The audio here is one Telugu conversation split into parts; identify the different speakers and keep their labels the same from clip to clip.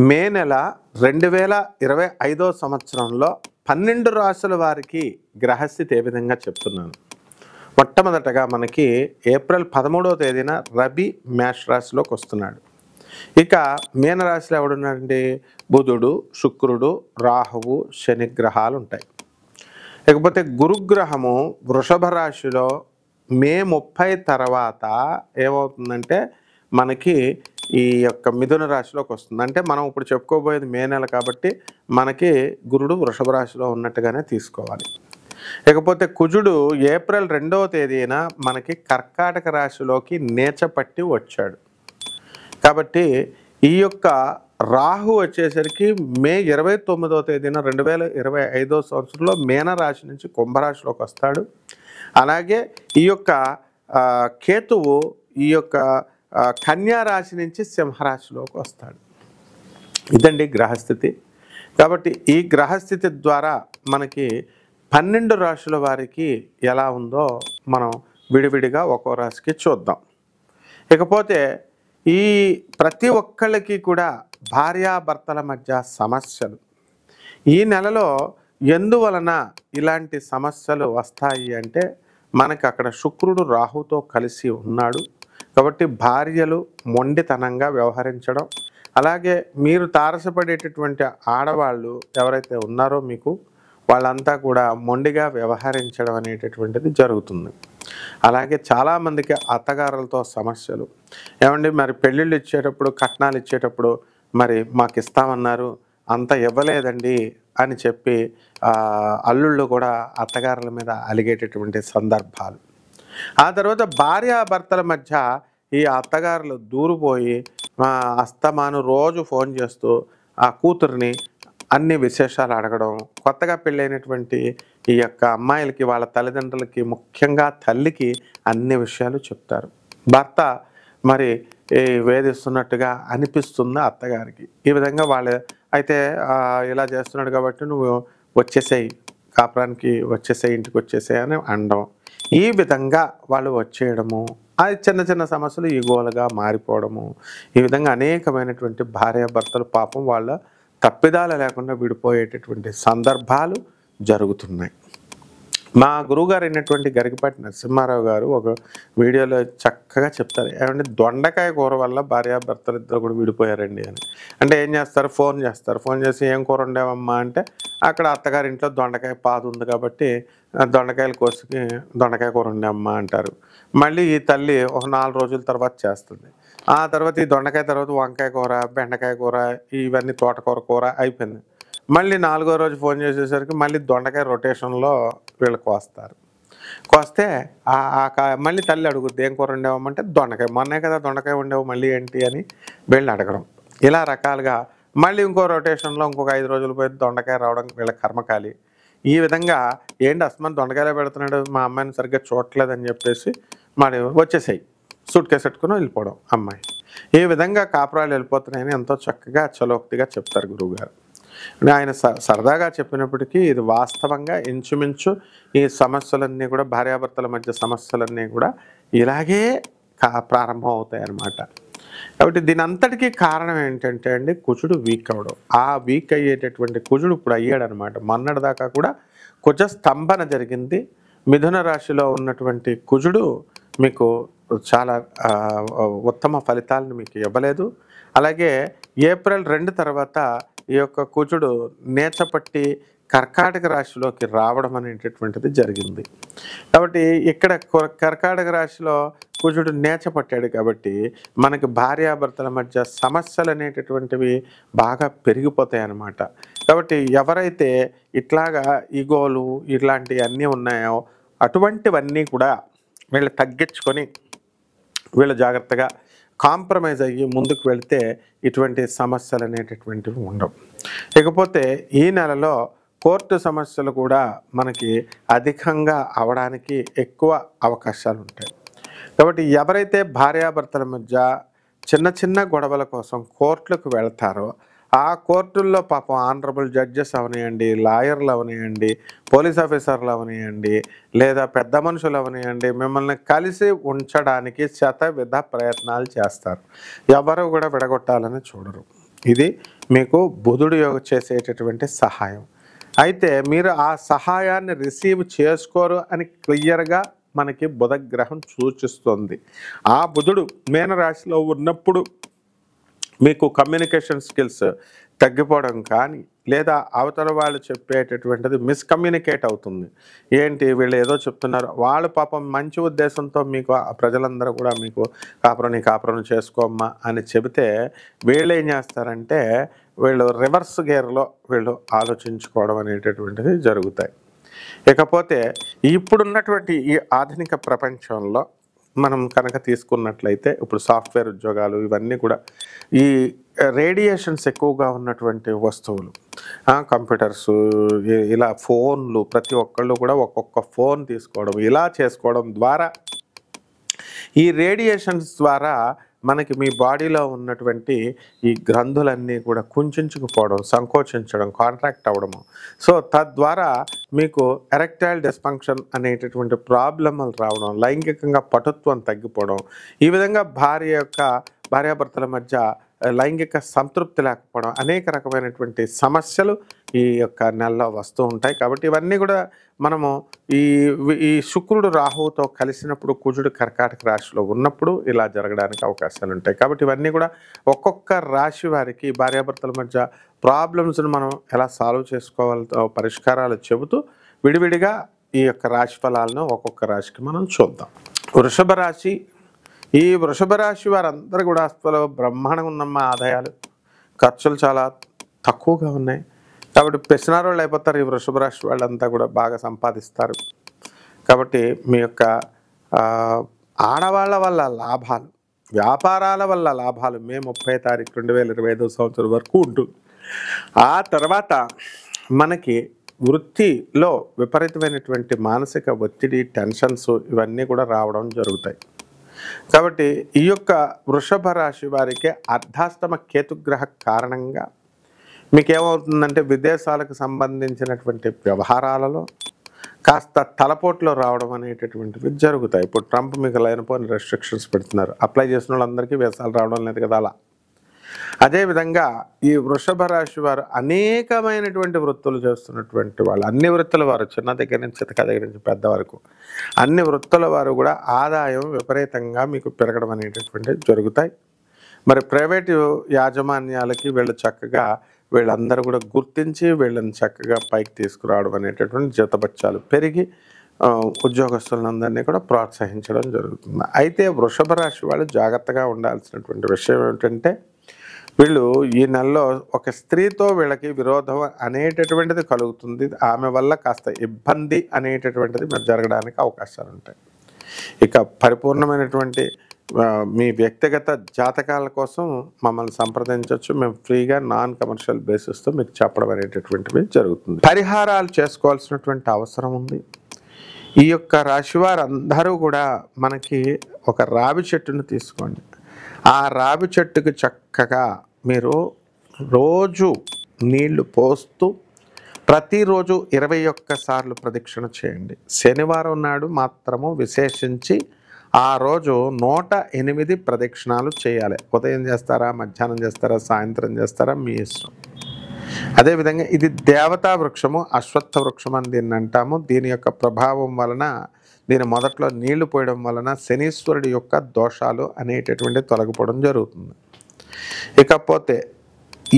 Speaker 1: మే నెల 2025 సంవత్సరంలో 12 రాశుల వారికి గ్రహస్థితి ఏ విధంగా చెప్తున్నాను. మొట్టమొదటగా మనకి ఏప్రిల్ 13వ తేదీన రవి మేష రాశిలోకి వస్తున్నాడు. ఇక మీనరాశిలో ఎవడున్నాడండి? బుధుడు, శుక్రుడు, రాహువు, శని గ్రహాలు ఉంటాయి. ఇకపోతే గురుగ్రహము వృషభ రాశిలో మే 30 తర్వాత ఏమవుతుందంటే మనకి ఈ యొక్క మిథున రాశిలోకి వస్తుంది. అంటే మనం ఇప్పుడు చెప్పుకోబోయేది మే నెల కాబట్టి మనకి గురుడు వృషభ రాశిలో ఉన్నట్టుగానే తీసుకోవాలి. ఇకపోతే కుజుడు ఏప్రిల్ 2వ తేదీన మనకి కర్కాటక రాశిలోకి నీచపట్టి వచ్చాడు. కాబట్టి ఈ యొక్క రాహు వచ్చేసరికి మే 29వ తేదీన 2025 సంవత్సరంలో మీన రాశి నుంచి కుంభరాశిలోకి వస్తాడు. అలాగే ఈ యొక్క కేతువు ఈ యొక్క కన్యా రాశి నుంచి సింహరాశిలోకి వస్తాడు. ఇదండి గ్రహస్థితి. కాబట్టి ఈ గ్రహస్థితి ద్వారా మనకి 12 రాశుల వారికి ఎలా ఉందో మనం విడివిడిగా ఒక్కో రాశికి చూద్దాం. ఇకపోతే ఈ ప్రతి ఒక్కళ్ళకి కూడా భార్యాభర్తల మధ్య సమస్యలు ఈ నెలలో ఎందువలన ఇలాంటి సమస్యలు వస్తాయి అంటే మనకి అక్కడ శుక్రుడు రాహుతో కలిసి ఉన్నాడు. కాబట్టి భార్యలు మొండితనంగా వ్యవహరించడం, అలాగే మీరు తారసపడేటటువంటి ఆడవాళ్ళు ఎవరైతే ఉన్నారో మీకు వాళ్ళంతా కూడా మొండిగా వ్యవహరించడం అనేటటువంటిది జరుగుతుంది. అలాగే చాలామందికి అత్తగారులతో సమస్యలు. ఏమండి మరి పెళ్ళిళ్ళు ఇచ్చేటప్పుడు కట్నాలు ఇచ్చేటప్పుడు మరి మాకు ఇస్తామన్నారు అంత ఇవ్వలేదండి అని చెప్పి అల్లుళ్ళు కూడా అత్తగారుల మీద అలిగేటటువంటి సందర్భాలు. ఆ తర్వాత భార్యాభర్తల మధ్య ఈ అత్తగారులు దూరిపోయి అస్తమాను రోజు ఫోన్ చేస్తూ ఆ కూతుర్ని అన్ని విశేషాలు అడగడం, కొత్తగా పెళ్ళైనటువంటి ఈ యొక్క అమ్మాయిలకి వాళ్ళ తల్లిదండ్రులకి ముఖ్యంగా తల్లికి అన్ని విషయాలు చెప్తారు. భర్త మరి వేధిస్తున్నట్టుగా అనిపిస్తుంది అత్తగారికి. ఈ విధంగా వాళ్ళు అయితే ఇలా చేస్తున్నాడు కాబట్టి నువ్వు వచ్చేసేయి, కాపురానికి వచ్చేసేయి, ఇంటికి వచ్చేసేయి అని అనడం. ఈ విధంగా వాళ్ళు వచ్చేయడము, అది చిన్న చిన్న సమస్యలు ఈగోలుగా మారిపోవడము, ఈ విధంగా అనేకమైనటువంటి భార్యాభర్తలు పాపం వాళ్ళ తప్పిదాలు లేకుండా విడిపోయేటటువంటి సందర్భాలు జరుగుతున్నాయి. మా గురువుగారు అయినటువంటి గరికపాటి నరసింహారావు గారు ఒక వీడియోలో చక్కగా చెప్తారు. ఏమంటే దొండకాయ కూర వల్ల భార్యాభర్తలు ఇద్దరు కూడా విడిపోయారండి అని. అంటే ఏం చేస్తారు? ఫోన్ చేస్తారు. ఫోన్ చేసి ఏం కూర వండావమ్మా అంటే అక్కడ అత్తగారింట్లో దొండకాయ పాదు ఉంది కాబట్టి దొండకాయలు కోసుకి దొండకాయ కూర వండామ్మా అంటారు. మళ్ళీ ఈ తల్లి ఒక 4 రోజుల తర్వాత చేస్తుంది. ఆ తర్వాత ఈ దొండకాయ తర్వాత వంకాయ కూర, బెండకాయ కూర, ఇవన్నీ తోటకూర కూర అయిపోయింది. మళ్ళీ 4వ రోజు ఫోన్ చేసేసరికి మళ్ళీ దొండకాయ రొటేషన్లో వీళ్ళు కోస్తారు. కోస్తే మళ్ళీ తల్లి అడుగుద్ది ఏం కూర వండావమ్మంటే దొండకాయ, మొన్నే కదా దొండకాయ వండావు మళ్ళీ ఏంటి అని వీళ్ళు అడగడం. ఇలా రకాలుగా మళ్ళీ ఇంకో రొటేషన్లో ఇంకొక 5 రోజులు పోయి దొండకాయ రావడం వీళ్ళ కర్మకాలి. ఈ విధంగా ఏంటి అస్మాన్ దొండకాయలో పెడుతున్నాడు, మా అమ్మాయిని సరిగ్గా చూడట్లేదని చెప్పేసి మరి వచ్చేసాయి సూట్ కేసు పెట్టుకుని వెళ్ళిపోవడం అమ్మాయి. ఈ విధంగా కాపురాలు వెళ్ళిపోతున్నాయని ఎంతో చక్కగా చలోక్తిగా చెప్తారు గురువుగారు. ఆయన సరదాగా చెప్పినప్పటికీ ఇది వాస్తవంగా ఇంచుమించు ఈ సమస్యలన్నీ కూడా భార్యాభర్తల మధ్య సమస్యలన్నీ కూడా ఇలాగే ప్రారంభం అవుతాయి అన్నమాట. కాబట్టి దీని అంతటికీ కారణం ఏంటంటే అండి కుజుడు వీక్ అవ్వడం. ఆ వీక్ అయ్యేటటువంటి కుజుడు ఇప్పుడు అయ్యాడనమాట. మొన్నటిదాకా కూడా కుజ స్తంభన జరిగింది. మిథున రాశిలో ఉన్నటువంటి కుజుడు మీకు చాలా ఉత్తమ ఫలితాలను మీకు ఇవ్వలేదు. అలాగే ఏప్రిల్ 2 తర్వాత ఈ యొక్క కుజుడు నీచపట్టి కర్కాటక రాశిలోకి రావడం అనేటటువంటిది జరిగింది. కాబట్టి ఇక్కడ కర్కాటక రాశిలో కుజుడు నీచపట్టాడు కాబట్టి మనకి భార్యాభర్తల మధ్య సమస్యలు అనేటటువంటివి బాగా పెరిగిపోతాయి అన్నమాట. కాబట్టి ఎవరైతే ఇట్లాగా ఈగోలు ఇట్లాంటివి అన్నీ ఉన్నాయో అటువంటివన్నీ కూడా వీళ్ళు తగ్గించుకొని వీళ్ళు జాగ్రత్తగా కాంప్రమైజ్ అయ్యి ముందుకు వెళితే ఇటువంటి సమస్యలు అనేటటువంటివి ఉండవు. ఇకపోతే ఈ నెలలో కోర్టు సమస్యలు కూడా మనకి అధికంగా అవడానికి ఎక్కువ అవకాశాలు ఉంటాయి. కాబట్టి ఎవరైతే భార్యాభర్తల మధ్య చిన్న చిన్న గొడవల కోసం కోర్టులకు వెళ్తారో ఆ కోర్టుల్లో పాపం ఆనరబుల్ జడ్జెస్ అవనియండి, లాయర్లు అవనియండి, పోలీస్ ఆఫీసర్లు అవనియండి, లేదా పెద్ద మనుషులు అవనియండి, మిమ్మల్ని కలిసి ఉంచడానికి శతవిధ ప్రయత్నాలు చేస్తారు. ఎవరు కూడా విడగొట్టాలని చూడరు. ఇది మీకు బుధుడు చేసేటటువంటి సహాయం. అయితే మీరు ఆ సహాయాన్ని రిసీవ్ చేసుకోరు అని క్లియర్గా మనకి బుధగ్రహం సూచిస్తుంది. ఆ బుధుడు మీనరాశిలో ఉన్నప్పుడు మీకు కమ్యూనికేషన్ స్కిల్స్ తగ్గిపోవడం కానీ, లేదా అవతల వాళ్ళు చెప్పేటటువంటిది మిస్కమ్యూనికేట్ అవుతుంది. ఏంటి వీళ్ళు ఏదో చెప్తున్నారు, వాళ్ళు పాపం మంచి ఉద్దేశంతో మీకు ప్రజలందరూ కూడా మీకు నీ కాపురం చేసుకోమ్మా అని చెబితే వీళ్ళు ఏం చేస్తారంటే వీళ్ళు రివర్స్ గేర్లో వీళ్ళు ఆలోచించుకోవడం అనేటటువంటిది జరుగుతాయి. ఇకపోతే ఇప్పుడున్నటువంటి ఈ ఆధునిక ప్రపంచంలో మనం కనుక తీసుకున్నట్లయితే ఇప్పుడు సాఫ్ట్వేర్ ఉద్యోగాలు ఇవన్నీ కూడా ఈ రేడియేషన్స్ ఎక్కువగా ఉన్నటువంటి వస్తువులు, కంప్యూటర్స్, ఇలా ఫోన్లు, ప్రతి ఒక్కళ్ళు కూడా ఒక్కొక్క ఫోన్ తీసుకోవడం, ఇలా చేసుకోవడం ద్వారా ఈ రేడియేషన్స్ ద్వారా మనకి మీ బాడీలో ఉన్నటువంటి ఈ గ్రంథులన్నీ కూడా కుంచుకుపోవడం, సంకోచించడం, కాంట్రాక్ట్ అవ్వడము. సో తద్వారా మీకు ఎరెక్టైల్ డిస్ఫంక్షన్ అనేటటువంటి ప్రాబ్లమ్లు రావడం, లైంగికంగా పటుత్వం తగ్గిపోవడం, ఈ విధంగా భార్యాభర్తల మధ్య లైంగిక సంతృప్తి లేకపోవడం, అనేక రకమైనటువంటి సమస్యలు ఈ యొక్క నెలలో వస్తూ ఉంటాయి. కాబట్టి ఇవన్నీ కూడా మనము ఈ శుక్రుడు రాహువుతో కలిసినప్పుడు, కుజుడు కర్కాటక రాశిలో ఉన్నప్పుడు ఇలా జరగడానికి అవకాశాలు ఉంటాయి. కాబట్టి ఇవన్నీ కూడా ఒక్కొక్క రాశి వారికి భార్యాభర్తల మధ్య ప్రాబ్లమ్స్ని మనం ఎలా సాల్వ్ చేసుకోవాలో పరిష్కారాలు చెబుతూ విడివిడిగా ఈ యొక్క రాశి ఫలాలను ఒక్కొక్క రాశికి మనం చూద్దాం. వృషభ రాశి. ఈ వృషభ రాశి వారందరూ కూడా అసలు బ్రహ్మాండంగా ఉన్నమ్మ ఆదాయాలు, ఖర్చులు చాలా తక్కువగా ఉన్నాయి. కాబట్టి పెసినారోళ్ళు అయిపోతారు. ఈ వృషభ రాశి వాళ్ళంతా కూడా బాగా సంపాదిస్తారు. కాబట్టి మీ యొక్క ఆడవాళ్ళ వల్ల లాభాలు, వ్యాపారాల వల్ల లాభాలు మే 30 తారీఖు 2025 సంవత్సరం వరకు ఉంటుంది. ఆ తర్వాత మనకి వృత్తిలో విపరీతమైనటువంటి మానసిక ఒత్తిడి, టెన్షన్స్ ఇవన్నీ కూడా రావడం జరుగుతాయి. కాబట్టి ఈ యొక్క వృషభ రాశి వారికి అర్ధాష్టమ కేతుగ్రహ కారణంగా మీకేమవుతుందంటే విదేశాలకు సంబంధించినటువంటి వ్యవహారాలలో కాస్త తలపోట్లో రావడం అనేటటువంటివి జరుగుతాయి. ఇప్పుడు ట్రంప్ మీకు లేనిపోని రెస్ట్రిక్షన్స్ పెడుతున్నారు. అప్లై చేసిన వాళ్ళందరికీ వీసాలు రావడం లేదు కదా. అలా అదేవిధంగా ఈ వృషభ రాశి వారు అనేకమైనటువంటి వృత్తులు చేస్తున్నటువంటి వాళ్ళు, అన్ని వృత్తుల వారు, చిన్న దగ్గర నుంచి చితక దగ్గర నుంచి పెద్ద వరకు అన్ని వృత్తుల వారు కూడా ఆదాయం విపరీతంగా మీకు పెరగడం అనేటటువంటివి జరుగుతాయి. మరి ప్రైవేటు యాజమాన్యాలకి వీళ్ళందరూ కూడా గుర్తించి వీళ్ళని చక్కగా పైకి తీసుకురావడం అనేటటువంటి జీతభత్యాలు పెరిగి ఉద్యోగస్తులందరినీ కూడా ప్రోత్సహించడం జరుగుతుంది. అయితే వృషభ రాశి వాళ్ళు జాగ్రత్తగా ఉండాల్సినటువంటి విషయం ఏమిటంటే వీళ్ళు ఈ నెలలో ఒక స్త్రీతో వీళ్ళకి విరోధం అనేటటువంటిది కలుగుతుంది. ఆమె వల్ల కాస్త ఇబ్బంది అనేటటువంటిది జరగడానికి అవకాశాలు ఉంటాయి. ఇక పరిపూర్ణమైనటువంటి మీ వ్యక్తిగత జాతకాల కోసం మమ్మల్ని సంప్రదించవచ్చు. మేము ఫ్రీగా నాన్ కమర్షియల్ బేసిస్తో మీకు చెప్పడం అనేటటువంటివి జరుగుతుంది. పరిహారాలు చేసుకోవాల్సినటువంటి అవసరం ఉంది. ఈ యొక్క రాశి వారందరూ కూడా మనకి ఒక రావి చెట్టును తీసుకోండి. ఆ రావి చెట్టుకు చక్కగా మీరు రోజు నీళ్లు పోస్తూ ప్రతిరోజు 21 సార్లు ప్రదక్షిణ చేయండి. శనివారం నాడు మాత్రము విశేషించి ఆ రోజు 108 ప్రదక్షిణాలు చేయాలి. ఉదయం చేస్తారా, మధ్యాహ్నం చేస్తారా, సాయంత్రం చేస్తారా, మీ ఇష్టం. అదేవిధంగా ఇది దేవతా వృక్షము, అశ్వత్థ వృక్షం అని దీన్ని అంటాము. దీని యొక్క ప్రభావం వలన, దీని మొదట్లో నీళ్లు పోయడం వలన శనీశ్వరుడి యొక్క దోషాలు అనేటటువంటి తొలగిపోవడం జరుగుతుంది. ఇకపోతే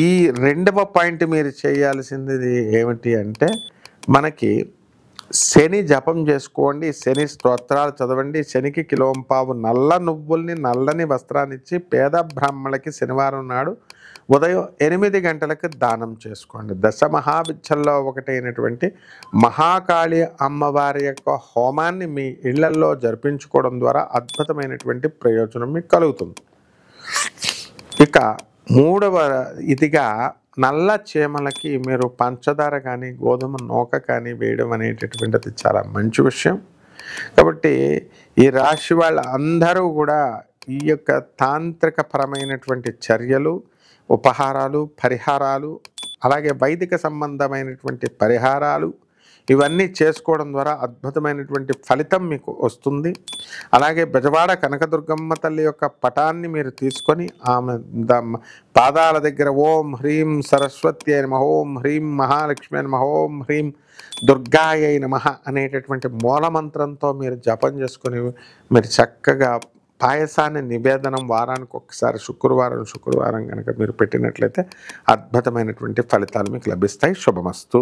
Speaker 1: ఈ రెండవ పాయింట్ మీరు చేయాల్సింది ఏమిటి అంటే మనకి శని జపం చేసుకోండి, శని స్తోత్రాలు చదవండి, శనికి కిలోంపావు నల్ల నువ్వుల్ని నల్లని వస్త్రాన్ని ఇచ్చి పేద బ్రాహ్మణులకి శనివారం నాడు ఉదయం 8 గంటలకు దానం చేసుకోండి. దశ మహావిద్యల్లో ఒకటైనటువంటి మహాకాళి అమ్మవారి యొక్క హోమాన్ని మీ ఇళ్లల్లో జరిపించుకోవడం ద్వారా అద్భుతమైనటువంటి ప్రయోజనం మీకు కలుగుతుంది. ఇక మూడవ ఇదిగా నల్ల చీమలకి మీరు పంచదార కానీ గోధుమ నూక కానీ వేయడం అనేటటువంటిది చాలా మంచి విషయం. కాబట్టి ఈ రాశి వాళ్ళ అందరూ కూడా ఈ యొక్క తాంత్రిక పరమైనటువంటి చర్యలు, ఉపహారాలు, పరిహారాలు, అలాగే వైదిక సంబంధమైనటువంటి పరిహారాలు ఇవన్నీ చేసుకోవడం ద్వారా అద్భుతమైనటువంటి ఫలితం మీకు వస్తుంది. అలాగే బెజవాడ కనకదుర్గమ్మ తల్లి యొక్క పటాన్ని మీరు తీసుకొని ఆమె పాదాల దగ్గర ఓం హ్రీం సరస్వతి అయిన నమః, ఓం హ్రీం మహాలక్ష్మి అయిన నమః, ఓం హ్రీం దుర్గాయ నమః అనేటటువంటి మూలమంత్రంతో మీరు జపం చేసుకొని మీరు చక్కగా పాయసాన్ని నివేదనం వారానికి ఒకసారి శుక్రవారం కనుక మీరు పెట్టినట్లయితే అద్భుతమైనటువంటి ఫలితాలు మీకు లభిస్తాయి. శుభమస్తు.